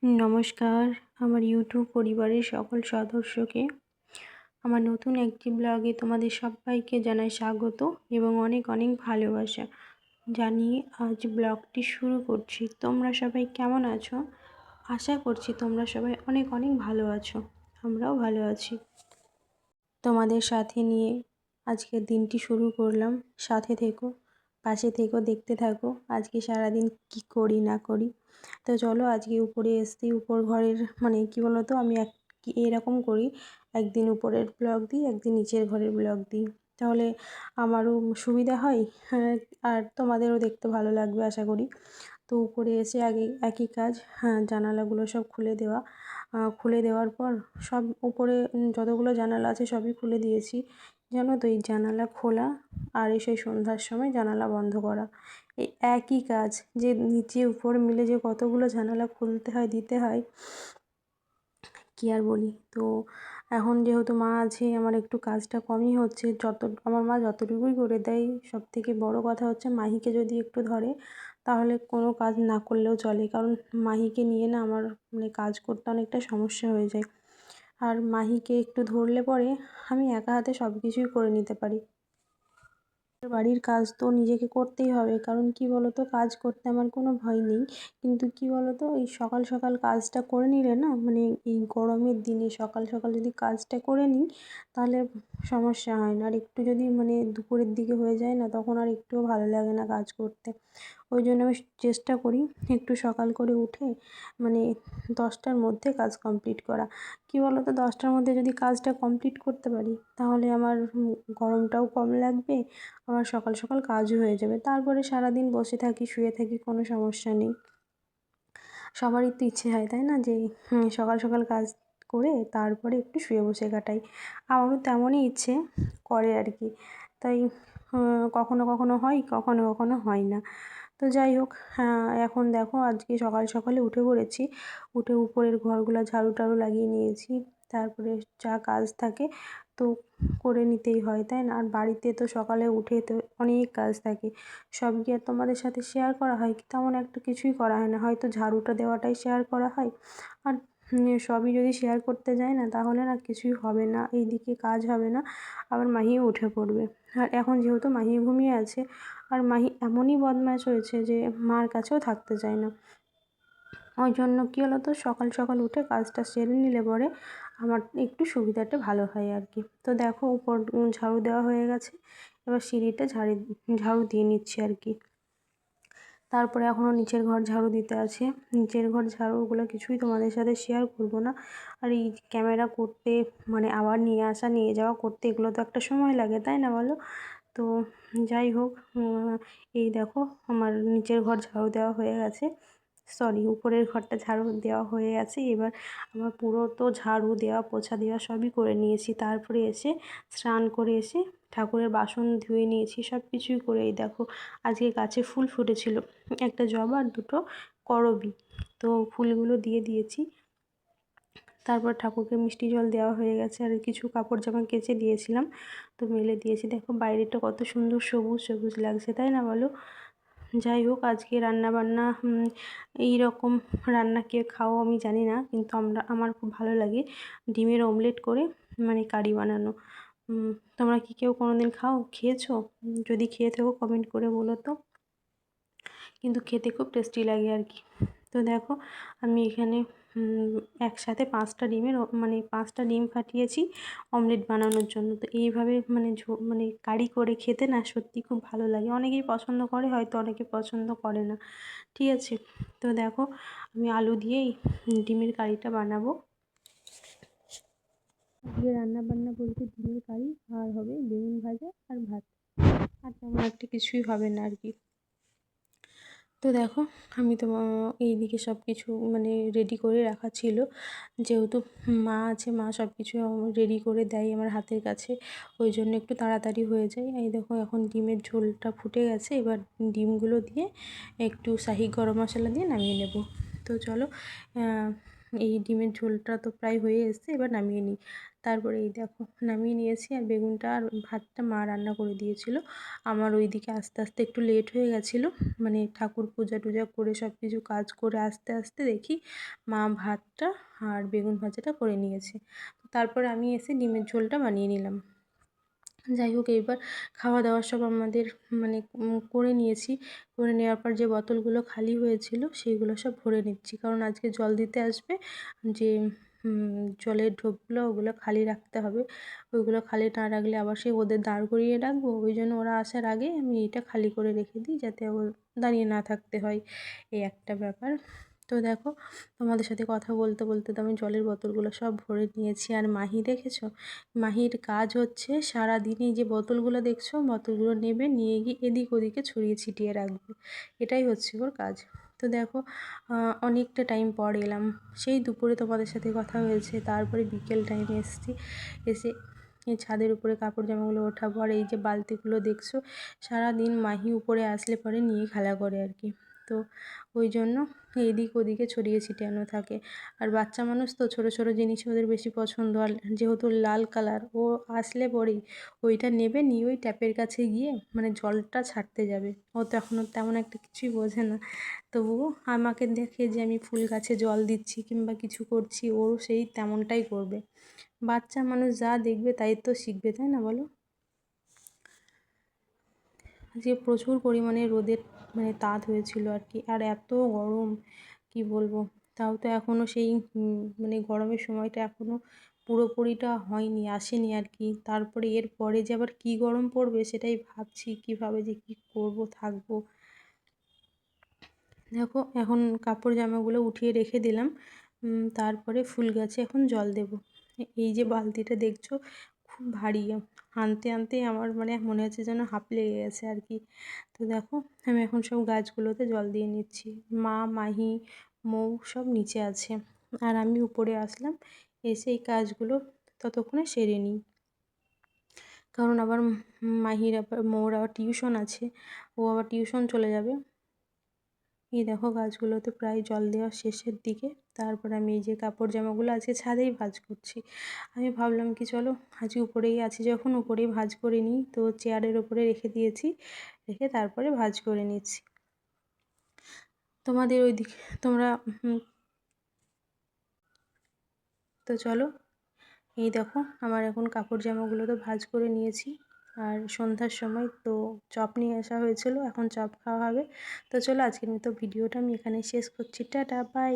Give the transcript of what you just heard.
নমস্কার, আমার ইউটিউব পরিবারের সকল সদস্যকে আমার নতুন একটি ব্লগে তোমাদের সবাইকে জানাই স্বাগত এবং অনেক অনেক ভালোবাসা জানিয়ে আজ ব্লগটি শুরু করছি। তোমরা সবাই কেমন আছো? আশা করছি তোমরা সবাই অনেক অনেক ভালো আছো। আমরাও ভালো আছি। তোমাদের সাথে নিয়ে আজকের দিনটি শুরু করলাম। সাথে থেকো, পাশে থেকো, দেখতে থাকো আজকে সারাদিন কি করি না করি। তো চলো, আজকে উপরে এসছি। উপর ঘরের কি বলো তো, আমি এরকম করি, একদিন উপরের ব্লগ দিই, একদিন নিচের ঘরের ব্লগ দিই, তাহলে আমারও সুবিধা হয়, হ্যাঁ, আর তোমাদেরও দেখতে ভালো লাগবে আশা করি। তো উপরে এসে আগে একই কাজ, হ্যাঁ, জানালাগুলো সব খুলে দেওয়া। খুলে দেওয়ার পর সব উপরে যতগুলো জানালা আছে সবই খুলে দিয়েছি। জানো তো, এই জানালা খোলা আর সেই সন্ধ্যার সময় জানালা বন্ধ করা, এই একই কাজ, যে নিচে উপর মিলে যে কতগুলো জানালা খুলতে হয়, দিতে হয়, কী আর বলি। তো এখন যেহেতু মা আছে, আমার একটু কাজটা কমই হচ্ছে। আমার মা যতটুকুই করে দেয়, সবথেকে বড় কথা হচ্ছে মাহিকে যদি একটু ধরে তাহলে কোনো কাজ না করলেও চলে, কারণ মাহিকে নিয়ে না আমার কাজ করতে অনেকটা সমস্যা হয়ে যায়। আর মাহিকে একটু ধরলে পরে আমি একা হাতে সব কিছুই করে নিতে পারি। বাড়ির কাজ তো নিজেকে করতেই হবে, কারণ কি বলো তো, কাজ করতে আমার কোনো ভয় নেই, কিন্তু কি বলো তো, এই সকাল সকাল কাজটা করে নিলে না, এই গরমের দিনে সকাল সকাল যদি কাজটা করে নিই তাহলে সমস্যা হয় না। আর একটু যদি দুপুরের দিকে হয়ে যায় না, তখন আর একটুও ভালো লাগে না কাজ করতে। ওই জন্য আমি চেষ্টা করি একটু সকাল করে উঠে 10টার মধ্যে কাজ কমপ্লিট করা। কী বলো তো, 10টার মধ্যে যদি কাজটা কমপ্লিট করতে পারি তাহলে আমার গরমটাও কম লাগবে, আবার সকাল সকাল কাজও হয়ে যাবে। তারপরে সারাদিন বসে থাকি, শুয়ে থাকি, কোনো সমস্যা নেই। সবারই তো ইচ্ছে হয়, তাই না, যে সকাল সকাল কাজ করে তারপরে একটু শুয়ে বসে কাটাই। আমারও তেমনই ইচ্ছে করে আর কি। তাই কখনো কখনো হয়, কখনো কখনো হয় না। তো যাই হোক, এখন দেখো আজকে সকাল সকালে উঠে পড়েছি। উঠে উপরের ঘরগুলো ঝাড়ু টাড়ু লাগিয়ে নিয়েছি। তারপরে যা কাজ থাকে তো করে নিতেই হয়, তাই না? আর বাড়িতে তো সকালে উঠে তো অনেক কাজ থাকে, সব কি আর তোমাদের সাথে শেয়ার করা হয়? তেমন একটা কিছুই করা হয় না, হয়তো ঝাড়ুটা দেওয়াটাই শেয়ার করা হয়। আর সবই যদি শেয়ার করতে যাই না, তাহলে না কিছুই হবে না, এইদিকে কাজ হবে না, আবার মাহিও উঠে পড়বে। আর এখন যেহেতু মাহি ঘুমিয়ে আছে, আর মাহি এমনই বদমাশ হয়েছে যে মার কাছেও থাকতে চায় না। ওই জন্য কী হলো তো, সকাল সকাল উঠে কাজটা সেরে নিলে পরে আমার একটু সুবিধাটা ভালো হয় আর কি। তো দেখো, উপর ঝাড়ু দেওয়া হয়ে গেছে, এবার সিঁড়িটা ঝাড়ু দিয়ে নিচ্ছি আর কি। তারপরে এখনও নিচের ঘর ঝাড়ু দিতে আছে। নিচের ঘর ঝাড়ুগুলো কিছুই তোমাদের সাথে শেয়ার করব না। আর এই ক্যামেরা করতে, আবার নিয়ে আসা নিয়ে যাওয়া করতে, এগুলো তো একটা সময় লাগে, তাই না বলো? তো যাই হোক, এই দেখো আমার নিচের ঘর ঝাড়ু দেওয়া হয়ে গেছে, সরি, উপরের ঘরটা ঝাড়ু দেওয়া হয়ে গেছে। এবার আমার পুরো তো ঝাড়ু দেওয়া, পোছা দেওয়া সবই করে নিয়েছি। তারপরে এসে স্নান করে এসে ঠাকুরের বাসন ধুয়ে নিয়েছি, সব কিছুই করে। এই দেখো, আজকে গাছে ফুল ফুটেছিল, একটা জবা আর দুটো করবী, তো ফুলগুলো দিয়ে দিয়েছি। তারপর ঠাকুরকে মিষ্টি জল দেওয়া হয়ে গেছে, আর কিছু কাপড় জামা কেচে দিয়েছিলাম, তো মেলে দিয়েছি। দেখো বাইরেটা কত সুন্দর সবুজ সবুজ লাগছে, তাই না বলো? যাই হোক, আজকে রান্নাবান্না এই রকম রান্না কে খাও আমি জানি না, কিন্তু আমার খুব ভালো লাগে ডিমের অমলেট করে কারি বানানো। তোমরা কি কেউ কোনো দিন খেয়েছো? যদি খেয়ে থাকো কমেন্ট করে বলো তো, কিন্তু খেতে খুব টেস্টি লাগে আর কি। তো দেখো, আমি এখানে একসাথে 5টা ডিম ফাটিয়েছি অমলেট বানানোর জন্য। তো এইভাবে কারি করে খেতে না সত্যি খুব ভালো লাগে। অনেকেই পছন্দ করে, হয়তো অনেকে পছন্দ করে না, ঠিক আছে? তো দেখো, আমি আলু দিয়েই ডিমের কারিটা বানাবো। আজকে রান্নাবান্না বলতে ডিমের কারি, আর হবে বেগুন ভাজা আর ভাত, আর তেমন একটা কিছুই হবে না আর কি। তো দেখো, আমি তো এইদিকে সব কিছু রেডি করে রাখা ছিল, যেহেতু মা আছে, মা সব কিছু রেডি করে দেয় আমার হাতের কাছে, ওই জন্য একটু তাড়াতাড়ি হয়ে যায়। এই দেখো, এখন ডিমের ঝোলটা ফুটে গেছে, এবার ডিমগুলো দিয়ে একটু শাহি গরম মশলা দিয়ে নামিয়ে নেব। তো চলো, এই ডিমের ঝোলটা তো প্রায় হয়ে এসছে, এবার নামিয়ে নিই। তারপরে এই দেখো নামিয়ে নিয়েছি, আর বেগুনটা আর ভাতটা মা রান্না করে দিয়েছিল। আমার ওইদিকে আস্তে আস্তে একটু লেট হয়ে গেছিলো, মানে ঠাকুর পূজা টুজা করে সব কিছু কাজ করে আস্তে আস্তে দেখি মা ভাতটা আর বেগুন ভাজাটা করে নিয়েছে। তারপরে আমি এসে ডিমের ঝোলটা বানিয়ে নিলাম। যাই হোক, এইবার খাওয়া দাওয়া সব আমাদের মানে করে নিয়েছি। করে নেওয়ার পর যে বোতলগুলো খালি হয়েছিল সেইগুলো সব ভরে নিচ্ছি, কারণ আজকে জল দিতে আসবে। যে জলের ঢোপগুলো ওগুলো খালি রাখতে হবে। ওইগুলো খালি না রাখলে আবার সেই ওদের দাঁড় করিয়ে রাখবো, ওই জন্য ওরা আসার আগে আমি এইটা খালি করে রেখে দিই, যাতে ও দাঁড়িয়ে না থাকতে হয়। এই একটা ব্যাপার। তো দেখো, তোমাদের সাথে কথা বলতে বলতে তো আমি জলের বোতলগুলো সব ভরে নিয়েছি। আর মাহি দেখেছো, মাহির কাজ হচ্ছে সারাদিনই যে বোতলগুলো দেখছো, বোতলগুলো নেবে, নিয়ে গিয়ে এদিক ওদিকে ছড়িয়ে ছিটিয়ে রাখবে। এটাই হচ্ছে ওর কাজ। তো দেখো, অনেকটা টাইম পর এলাম। সেই দুপুরে তোমাদের সাথে কথা হয়েছে, তারপরে বিকেল টাইমে এসেছি। এসে এই ছাদের উপরে কাপড় জামাগুলো ওঠাবো। আর এই যে বালতিগুলো দেখছো, সারাদিন মাহি উপরে আসলে পরে নিয়ে খেলা করে আর কি। তো ওই জন্য এদিক ওদিকে ছড়িয়ে ছিটানো থাকে। আর বাচ্চা মানুষ তো, ছোটো ছোটো জিনিস ওদের বেশি পছন্দ। আর যেহেতু লাল কালার, ও আসলে পরেই ওইটা নেবে, নিয়ে ওই ট্যাপের কাছে গিয়ে মানে জলটা ছাড়তে যাবে। ও তো এখনও তেমন একটা কিছুই বোঝে না, তবুও আমাকে দেখে যে আমি ফুল গাছে জল দিচ্ছি কিংবা কিছু করছি, ওরও সেই তেমনটাই করবে। বাচ্চা মানুষ যা দেখবে তাই তো শিখবে, তাই না বলো? যে প্রচুর পরিমাণে রোদের মানে তাত হয়েছিল আর কি, আর এত গরম কি বলবো। তাও তো এখনও সেই মানে গরমের সময়টা এখনও পুরোপুরিটা হয়নি, আসেনি আর কি। তারপরে এর পরে যে আবার কী গরম পড়বে সেটাই ভাবছি, কীভাবে যে কী করব, থাকবো। দেখো, এখন কাপড় জামাগুলো উঠিয়ে রেখে দিলাম। তারপরে ফুল গাছে এখন জল দেব। এই যে বালতিটা দেখছো, খুব ভারী, আনতে আনতে আমার মানে মনে হচ্ছে যেন হাঁপ লেগে গেছে আর কি। তো দেখো, আমি এখন সব গাছগুলোতে জল দিয়ে নিচ্ছি। মা, মাহি, মৌ সব নিচে আছে, আর আমি উপরে আসলাম। এসে এই কাজগুলো ততক্ষণে সেরে নিই, কারণ আবার মাহির আবার মৌর আবার টিউশন আছে, ও আবার টিউশন চলে যাবে। এই দেখো, গাছগুলোতে প্রায় জল দেওয়া শেষের দিকে। তারপর আমি এই যে কাপড় জামাগুলো আজকে ছাদেই ভাঁজ করছি। আমি ভাবলাম কি চলো, আজকে উপরেই আছি যখন উপরেই ভাঁজ করে নিই। তো চেয়ারের ওপরে রেখে দিয়েছি, রেখে তারপরে ভাঁজ করে নিচ্ছি। তোমাদের ওই দিকে তোমরা তো চলো, এই দেখো আমার এখন কাপড় জামাগুলো তো ভাঁজ করে নিয়েছি। আর সন্ধ্যার সময় তো চপ নিয়ে আসা হয়েছিল, এখন চপ খাওয়া হবে। তো চলো, আজকের মতো ভিডিওটা আমি এখানে শেষ করছি। Tata, by.